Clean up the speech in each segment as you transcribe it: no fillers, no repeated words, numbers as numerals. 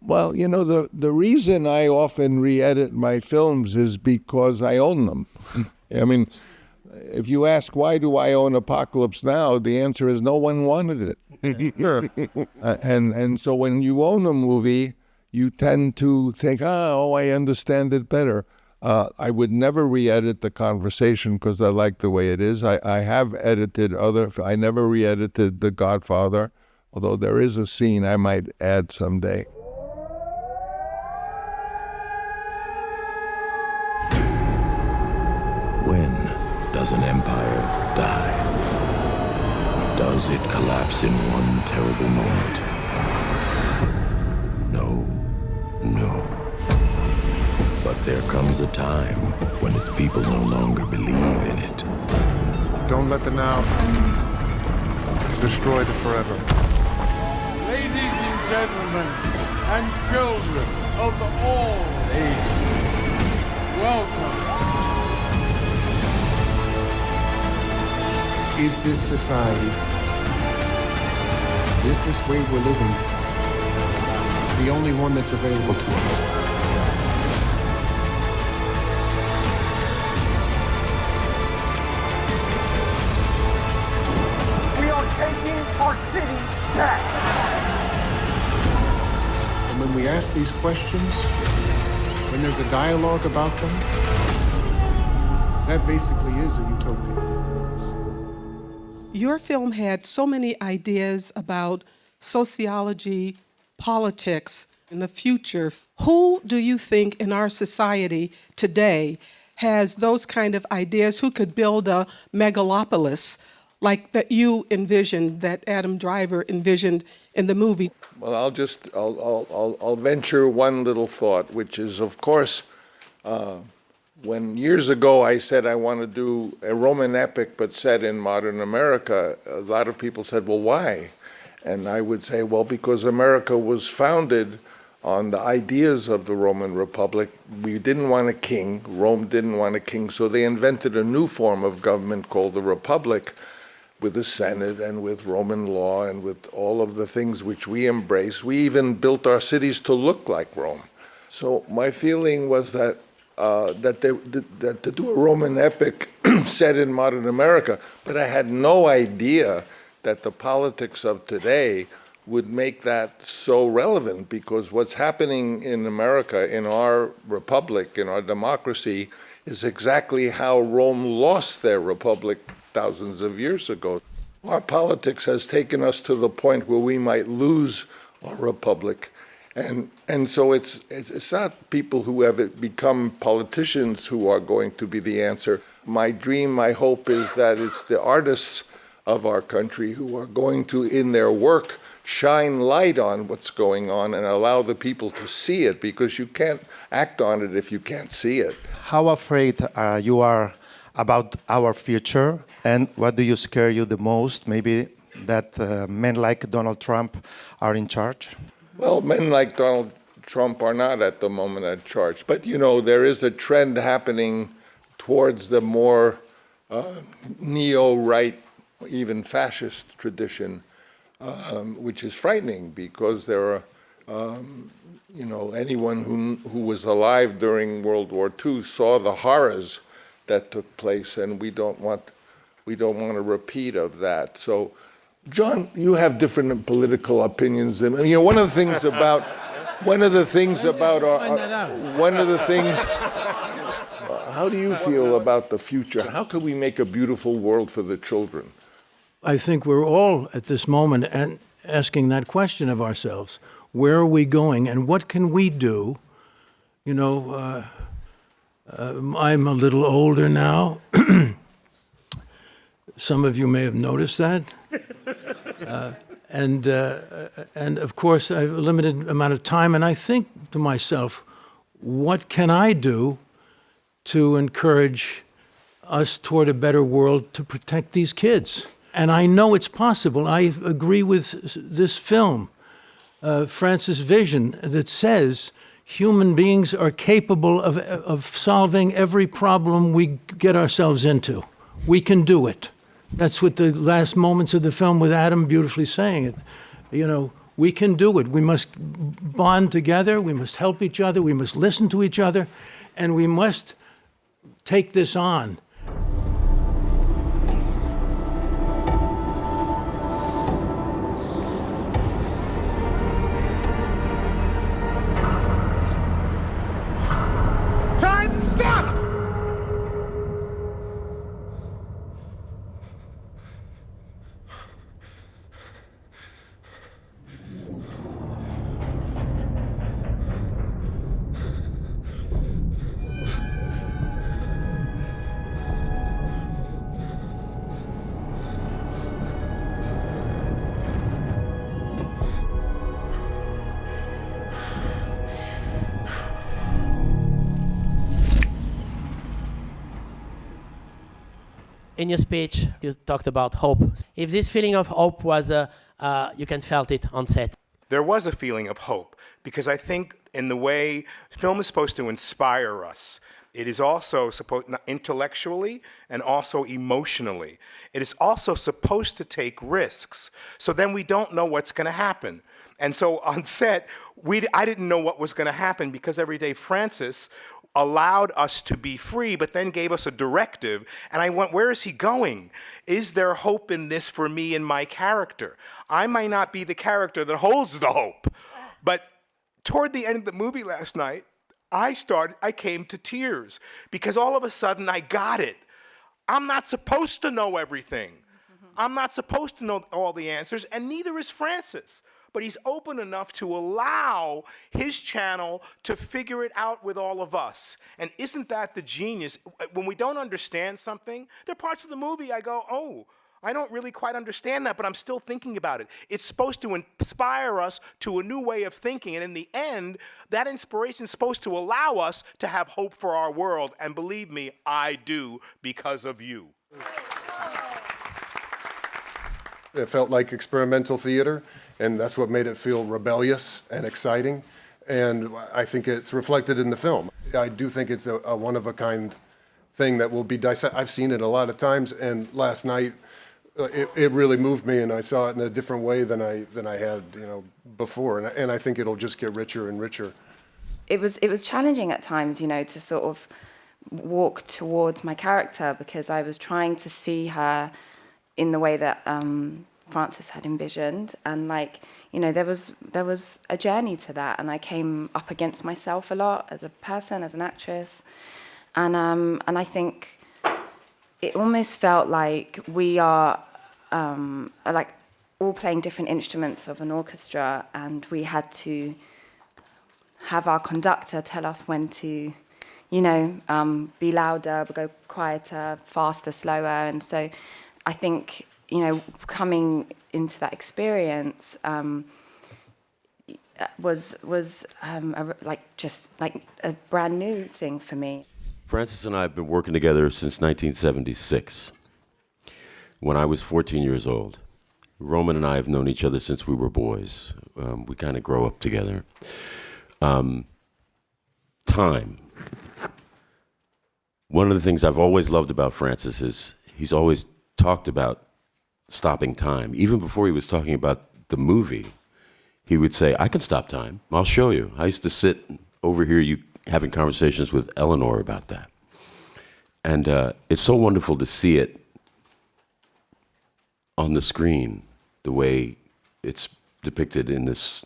Well, the reason I often re-edit my films is because I own them. I mean, if you ask why do I own Apocalypse Now, the answer is no one wanted it. And so when you own a movie, you tend to think, oh, I understand it better. I would never re-edit The Conversation because I like the way it is. I have edited I never re-edited The Godfather, although there is a scene I might add someday. When does an empire die? Does it collapse in one terrible moment? No. But there comes a time when its people no longer believe in it. Don't let the now destroy the forever. Ladies and gentlemen, and children of all ages, welcome. Is this society, is this way we're living, the only one that's available to us? We are taking our city back. And when we ask these questions, when there's a dialogue about them, that basically is a utopia. Your film had so many ideas about sociology, politics, and the future. Who do you think in our society today has those kind of ideas? Who could build a megalopolis like that you envisioned, that Adam Driver envisioned in the movie? Well, I'll venture one little thought, which is, of course, when years ago I said I want to do a Roman epic but set in modern America, a lot of people said, well, why? And I would say, well, because America was founded on the ideas of the Roman Republic. We didn't want a king. Rome didn't want a king, so they invented a new form of government called the Republic, with the Senate and with Roman law and with all of the things which we embrace. We even built our cities to look like Rome. So my feeling was that that to do a Roman epic set in modern America, but I had no idea that the politics of today would make that so relevant, because what's happening in America, in our republic, in our democracy, is exactly how Rome lost their republic thousands of years ago. Our politics has taken us to the point where we might lose our republic. And so it's not people who have become politicians who are going to be the answer. My dream, my hope is that it's the artists of our country who are going to, in their work, shine light on what's going on and allow the people to see it, because you can't act on it if you can't see it. How afraid you are about our future, and what do you scare you the most? Maybe that men like Donald Trump are in charge? Well, men like Donald Trump are not at the moment in charge. But, there is a trend happening towards the more neo-right, even fascist tradition, which is frightening, because there are, anyone who was alive during World War II saw the horrors that took place, and we don't want a repeat of that. So, John, you have different political opinions than one of the things about how do you feel about the future? How can we make a beautiful world for the children? I think we're all at this moment asking that question of ourselves. Where are we going, and what can we do? I'm a little older now. Some of you may have noticed that. And of course, I have a limited amount of time, and I think to myself, what can I do to encourage us toward a better world to protect these kids? And I know it's possible. I agree with this film, Francis' vision, that says human beings are capable of solving every problem we get ourselves into. We can do it. That's what the last moments of the film with Adam beautifully saying it. We can do it. We must bond together. We must help each other. We must listen to each other. And we must take this on. Time, stop! In your speech, you talked about hope. If this feeling of hope was, you can felt it on set. There was a feeling of hope, because I think in the way film is supposed to inspire us, it is also supposed, intellectually and also emotionally, it is also supposed to take risks. So then we don't know what's going to happen. And so on set, I didn't know what was going to happen, because every day Francis allowed us to be free, but then gave us a directive. And I went, where is he going? Is there hope in this for me and my character? I might not be the character that holds the hope. But toward the end of the movie last night, I came to tears, because all of a sudden I got it. I'm not supposed to know everything. I'm not supposed to know all the answers, and neither is Francis. But he's open enough to allow his channel to figure it out with all of us. And isn't that the genius? When we don't understand something, there are parts of the movie I go, oh, I don't really quite understand that, but I'm still thinking about it. It's supposed to inspire us to a new way of thinking. And in the end, that inspiration is supposed to allow us to have hope for our world. And believe me, I do, because of you. It felt like experimental theater, and that's what made it feel rebellious and exciting. And I think it's reflected in the film. I do think it's a one-of-a-kind thing that will be dissected. I've seen it a lot of times, and last night it really moved me, and I saw it in a different way than I had, before. And I think it'll just get richer and richer. It was challenging at times, to sort of walk towards my character, because I was trying to see her in the way that Francis had envisioned, and there was a journey to that, and I came up against myself a lot as a person, as an actress, and I think it almost felt like we are like all playing different instruments of an orchestra, and we had to have our conductor tell us when to, be louder, go quieter, faster, slower, and so I think, coming into that experience was just a brand new thing for me. Francis and I have been working together since 1976, when I was 14 years old. Roman and I have known each other since we were boys. We kind of grow up together. Time. One of the things I've always loved about Francis is he's always talked about stopping time. Even before he was talking about the movie, he would say, I can stop time. I'll show you. I used to sit over here having conversations with Eleanor about that. And it's so wonderful to see it on the screen, the way it's depicted in this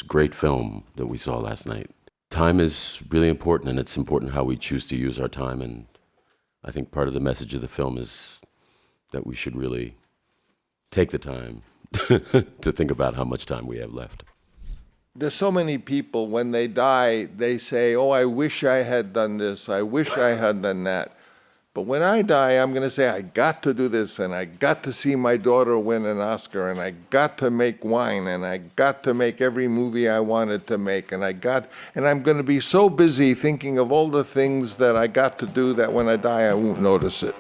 great film that we saw last night. Time is really important, and it's important how we choose to use our time. And I think part of the message of the film is that we should really take the time to think about how much time we have left. There's so many people, when they die, they say, oh, I wish I had done this, I wish I had done that. But when I die, I'm going to say, I got to do this, and I got to see my daughter win an Oscar, and I got to make wine, and I got to make every movie I wanted to make, and I'm going to be so busy thinking of all the things that I got to do that when I die, I won't notice it.